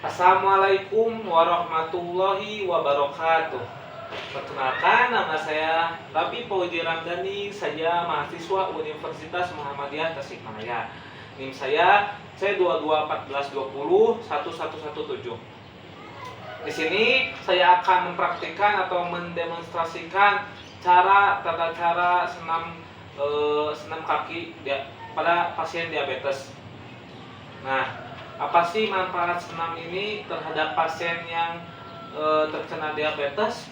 Assalamualaikum warahmatullahi wabarakatuh. Perkenalkan, nama saya Rabi Fauzi Ramdhani. Saya mahasiswa Universitas Muhammadiyah Tasikmalaya. NIM saya C2214201117. Di sini saya akan mempraktikkan atau mendemonstrasikan tata cara senam kaki pada pasien diabetes. Nah, apa sih manfaat senam ini terhadap pasien yang terkena diabetes?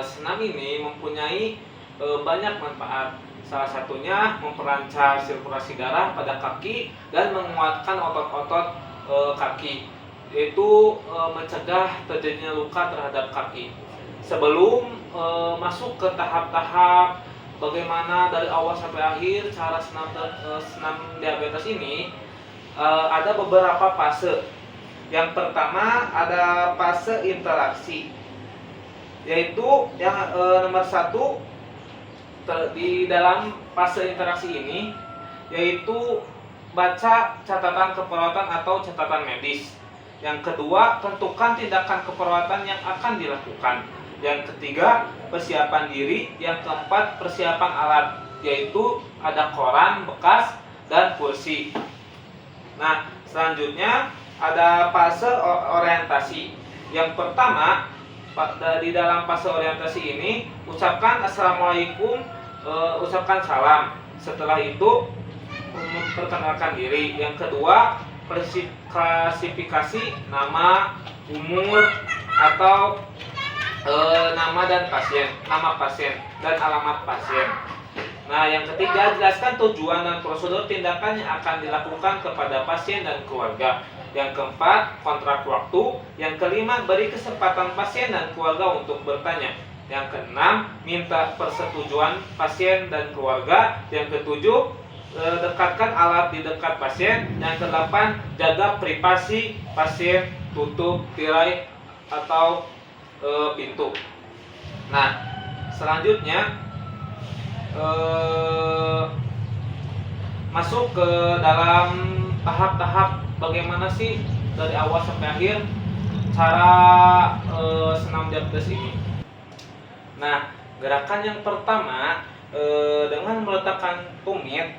Senam ini mempunyai banyak manfaat. Salah satunya memperlancar sirkulasi darah pada kaki dan menguatkan otot-otot kaki, yaitu mencegah terjadinya luka terhadap kaki. Sebelum masuk ke tahap-tahap bagaimana dari awal sampai akhir cara senam diabetes ini, ada beberapa fase. Yang pertama ada fase interaksi, yaitu yang nomor satu di dalam fase interaksi ini yaitu baca catatan keperawatan atau catatan medis. Yang kedua, tentukan tindakan keperawatan yang akan dilakukan. Yang ketiga, persiapan diri. Yang keempat, persiapan alat, yaitu ada koran bekas dan kursi. Nah, selanjutnya ada fase orientasi. Yang pertama, di dalam fase orientasi ini ucapkan assalamualaikum, ucapkan salam. Setelah itu memperkenalkan diri. Yang kedua, klasifikasi nama, umur atau nama pasien dan alamat pasien. Nah, yang ketiga, jelaskan tujuan dan prosedur tindakan yang akan dilakukan kepada pasien dan keluarga. Yang keempat, kontrak waktu. Yang kelima, beri kesempatan pasien dan keluarga untuk bertanya. Yang keenam, minta persetujuan pasien dan keluarga. Yang ketujuh, dekatkan alat di dekat pasien. Yang kedelapan, jaga privasi pasien, tutup tirai atau pintu. Nah, selanjutnya masuk ke dalam tahap-tahap bagaimana sih dari awal sampai akhir cara senam diabetes ini. Nah, gerakan yang pertama dengan meletakkan tumit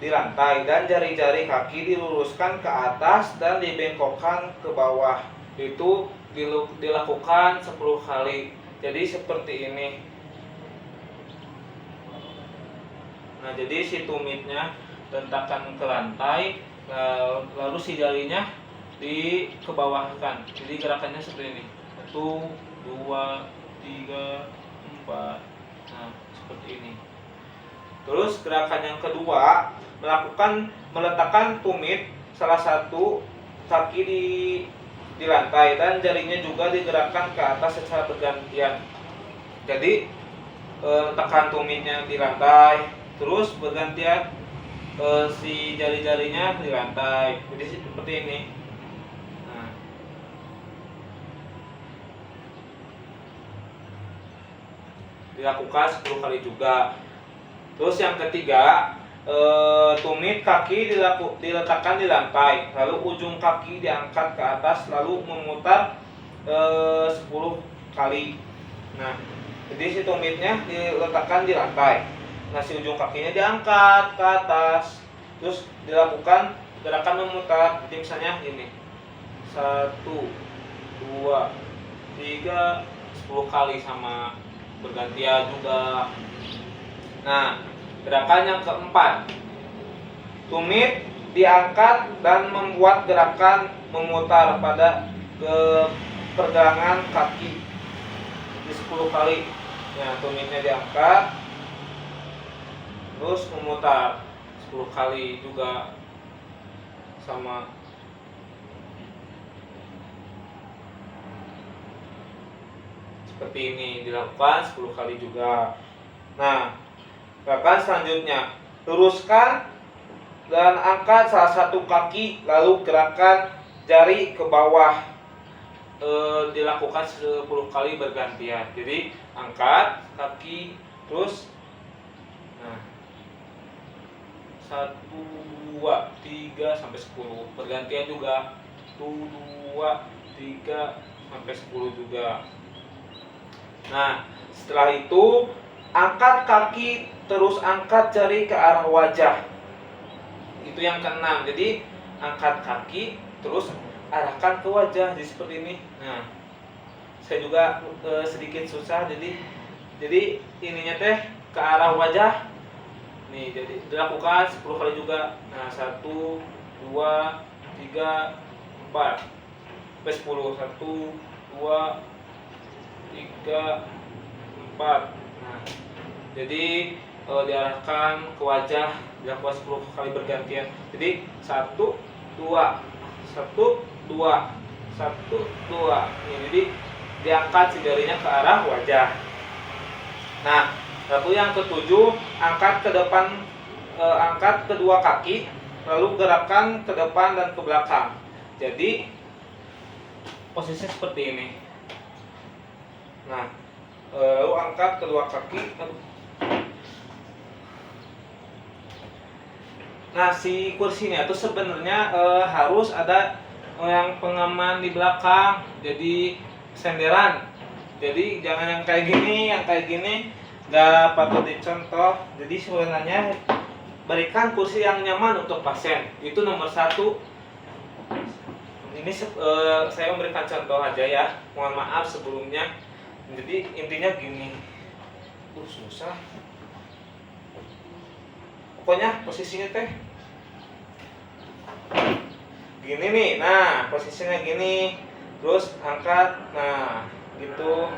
di lantai dan jari-jari kaki diluruskan ke atas dan dibengkokkan ke bawah. Itu dilakukan 10 kali. Jadi seperti ini. Nah, jadi si tumitnya letakkan ke lantai, lalu si jarinya dikebawahkan. Jadi gerakannya seperti ini. 1, 2, 3, 4. Nah, seperti ini. Terus gerakan yang kedua, meletakkan tumit salah satu kaki di lantai dan jarinya juga digerakkan ke atas secara bergantian. Jadi letakkan tumitnya di lantai, terus bergantian si jari-jarinya di lantai. Jadi seperti ini. Nah, dilakukan 10 kali juga. Terus yang ketiga, tumit kaki diletakkan di lantai, lalu ujung kaki diangkat ke atas, lalu memutar 10 kali. Nah, jadi si tumitnya diletakkan di lantai. Nah, si ujung kakinya diangkat ke atas, terus dilakukan gerakan memutar. Jadi misalnya ini 1, 2, 3, 10 kali sama bergantian juga. Nah, gerakan yang keempat, tumit diangkat dan membuat gerakan memutar pada pergelangan kaki di 10 kali. Nah, tumitnya diangkat terus memutar 10 kali juga sama. Seperti ini dilakukan 10 kali juga. Nah, gerakan selanjutnya, luruskan dan angkat salah satu kaki, lalu gerakan jari ke bawah. Dilakukan 10 kali bergantian. Jadi angkat kaki terus, nah 1 2 3 sampai 10 bergantian juga, 1 2 3 sampai 10 juga. Nah setelah itu angkat kaki terus angkat jari ke arah wajah, itu yang keenam. Jadi angkat kaki terus arahkan ke wajah, jadi seperti ini. Nah saya juga sedikit susah, jadi ininya teh ke arah wajah nih, jadi dilakukan 10 kali juga. Nah 1 2 3 4 sampai 10, 1 2 3 4. Nah jadi diarahkan ke wajah, dilakukan 10 kali bergantian. Jadi 1 2 1 2 1 2. Jadi diangkat si jarinya ke arah wajah. Nah lalu yang ketujuh, angkat ke depan, angkat kedua kaki, lalu gerakan ke depan dan ke belakang. Jadi posisi seperti ini. Nah lalu angkat kedua kaki. Nah si kursinya itu sebenarnya harus ada yang pengaman di belakang, jadi senderan. Jadi jangan yang kayak gini nggak patut dicontoh. Jadi sebenarnya berikan kursi yang nyaman untuk pasien, itu nomor 1. Ini saya memberikan contoh aja ya, mohon maaf sebelumnya. Jadi intinya gini, susah. Pokoknya posisinya teh gini nih. Nah posisinya gini, terus angkat, nah gitu,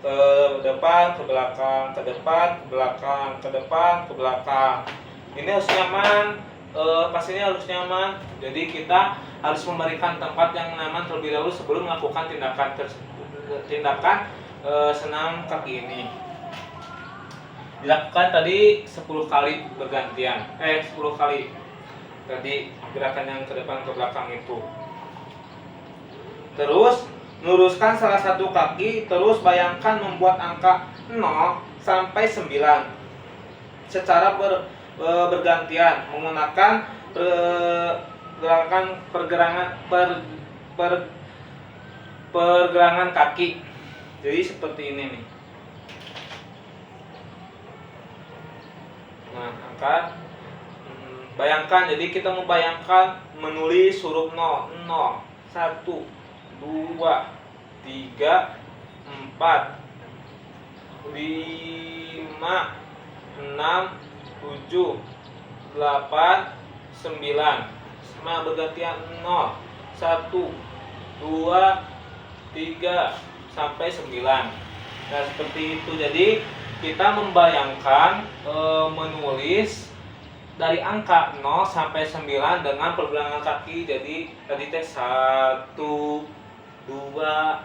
ke depan ke belakang, ke depan ke belakang, ke depan ke belakang. Ini harus nyaman, pasiennya harus nyaman. Jadi kita harus memberikan tempat yang nyaman terlebih dahulu sebelum melakukan tindakan senam kaki ini. Dilakukan tadi 10 kali bergantian, 10 kali tadi gerakan yang ke depan ke belakang itu. Terus luruskan salah satu kaki, terus bayangkan membuat angka 0 sampai 9 secara bergantian menggunakan pergelangan kaki. Jadi seperti ini nih. Nah, angkat. Bayangkan, jadi kita membayangkan menulis huruf 0, 0, 1, 2, 3, 4, 5, 6, 7, 8, 9. Sama bergantian 0, 1, 2, 3 sampai 9. Nah, seperti itu. Jadi kita membayangkan menulis dari angka 0 sampai 9 dengan pergelangan kaki. Jadi tadi teh 1, 2.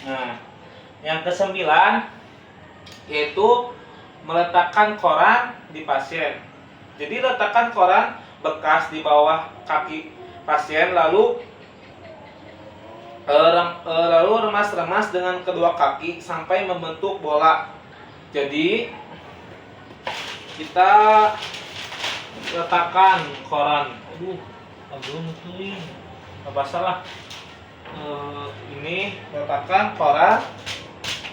Nah, yang ke-9 yaitu meletakkan koran di pasien. Jadi letakkan koran bekas di bawah kaki pasien, lalu remas-remas dengan kedua kaki sampai membentuk bola. Jadi kita letakkan koran. Apa salah? Ini letakkan koran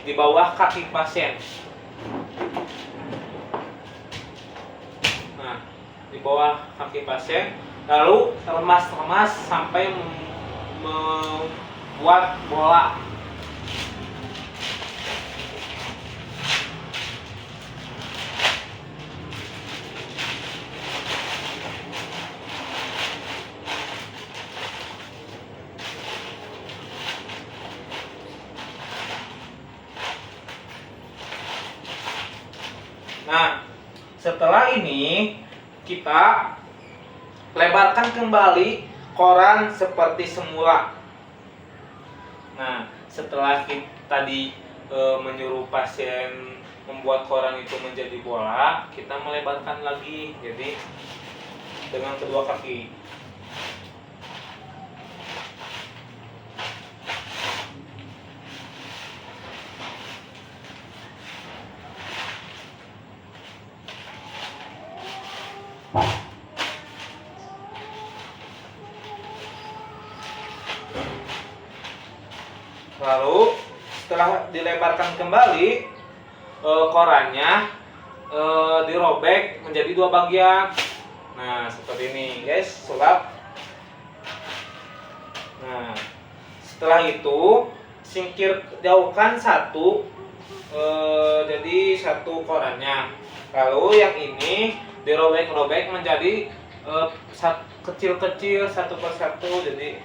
di bawah kaki pasien. Nah, di bawah kaki pasien, lalu remas-remas sampai membuat bola. Nah, setelah ini kita lebarkan kembali koran seperti semula. Nah, setelah kita tadi menyuruh pasien membuat koran itu menjadi bola, kita melebarkan lagi, jadi dengan kedua kaki. Lalu setelah dilebarkan kembali, korannya dirobek menjadi dua bagian. Nah, seperti ini guys, sulap. Nah, setelah itu jauhkan satu, jadi satu korannya. Lalu yang ini dirobek-robek menjadi kecil-kecil satu persatu, jadi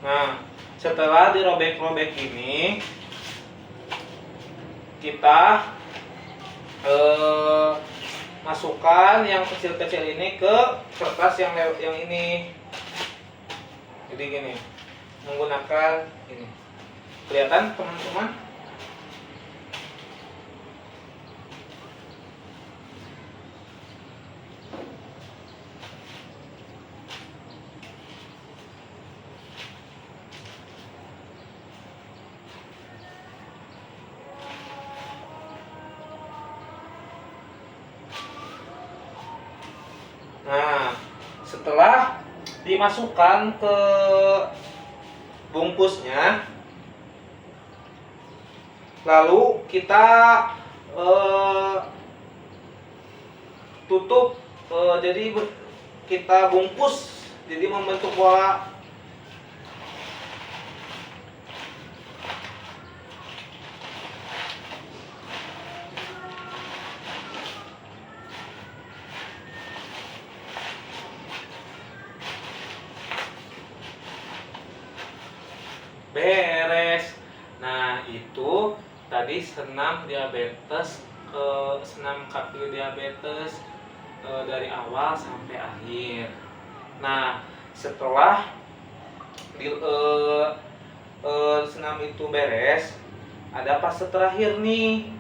nah, setelah dirobek-robek ini, kita masukkan yang kecil-kecil ini ke kertas yang ini. Jadi gini, menggunakan ini. Kelihatan teman-teman? Nah, setelah dimasukkan ke bungkusnya, lalu kita tutup, jadi kita bungkus jadi membentuk bola. Beres. Nah, itu tadi senam diabetes, senam kaki diabetes dari awal sampai akhir. Nah, setelah senam itu beres, ada fase terakhir nih,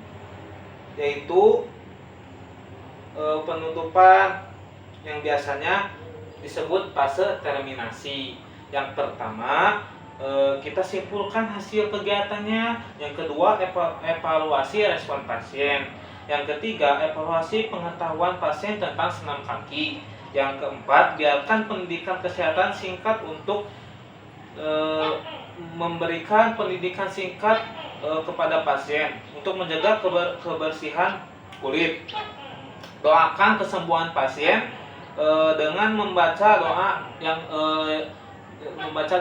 yaitu penutupan yang biasanya disebut fase terminasi. Yang pertama, kita simpulkan hasil kegiatannya. Yang kedua, evaluasi respon pasien. Yang ketiga, evaluasi pengetahuan pasien tentang senam kaki. Yang keempat, biarkan pendidikan kesehatan singkat untuk memberikan pendidikan singkat kepada pasien untuk menjaga kebersihan kulit. Doakan kesembuhan pasien dengan membaca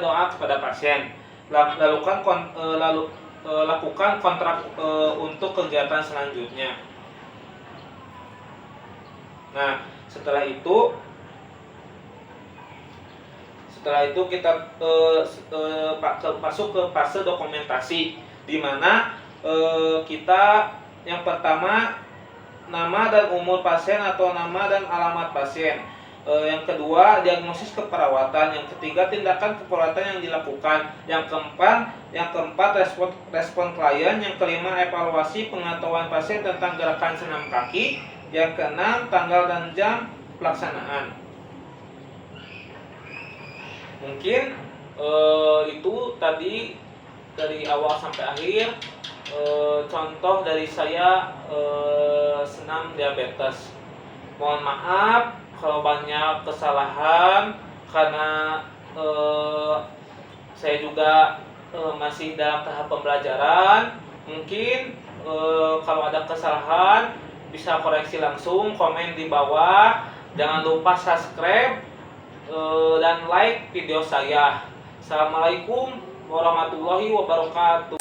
doa kepada pasien. Lakukan kontrak untuk kegiatan selanjutnya. Nah, setelah itu kita masuk ke fase dokumentasi, di mana kita yang pertama nama dan umur pasien atau nama dan alamat pasien. Yang kedua, diagnosis keperawatan. Yang ketiga, tindakan keperawatan yang dilakukan. Yang keempat, respon klien. Yang kelima, evaluasi pengetahuan pasien tentang gerakan senam kaki. Yang keenam, tanggal dan jam pelaksanaan. Mungkin itu tadi dari awal sampai akhir contoh dari saya senam diabetes. Mohon maaf kalau banyak kesalahan, karena saya juga masih dalam tahap pembelajaran. Mungkin kalau ada kesalahan bisa koreksi langsung, komen di bawah. Jangan lupa subscribe dan like video saya. Assalamualaikum warahmatullahi wabarakatuh.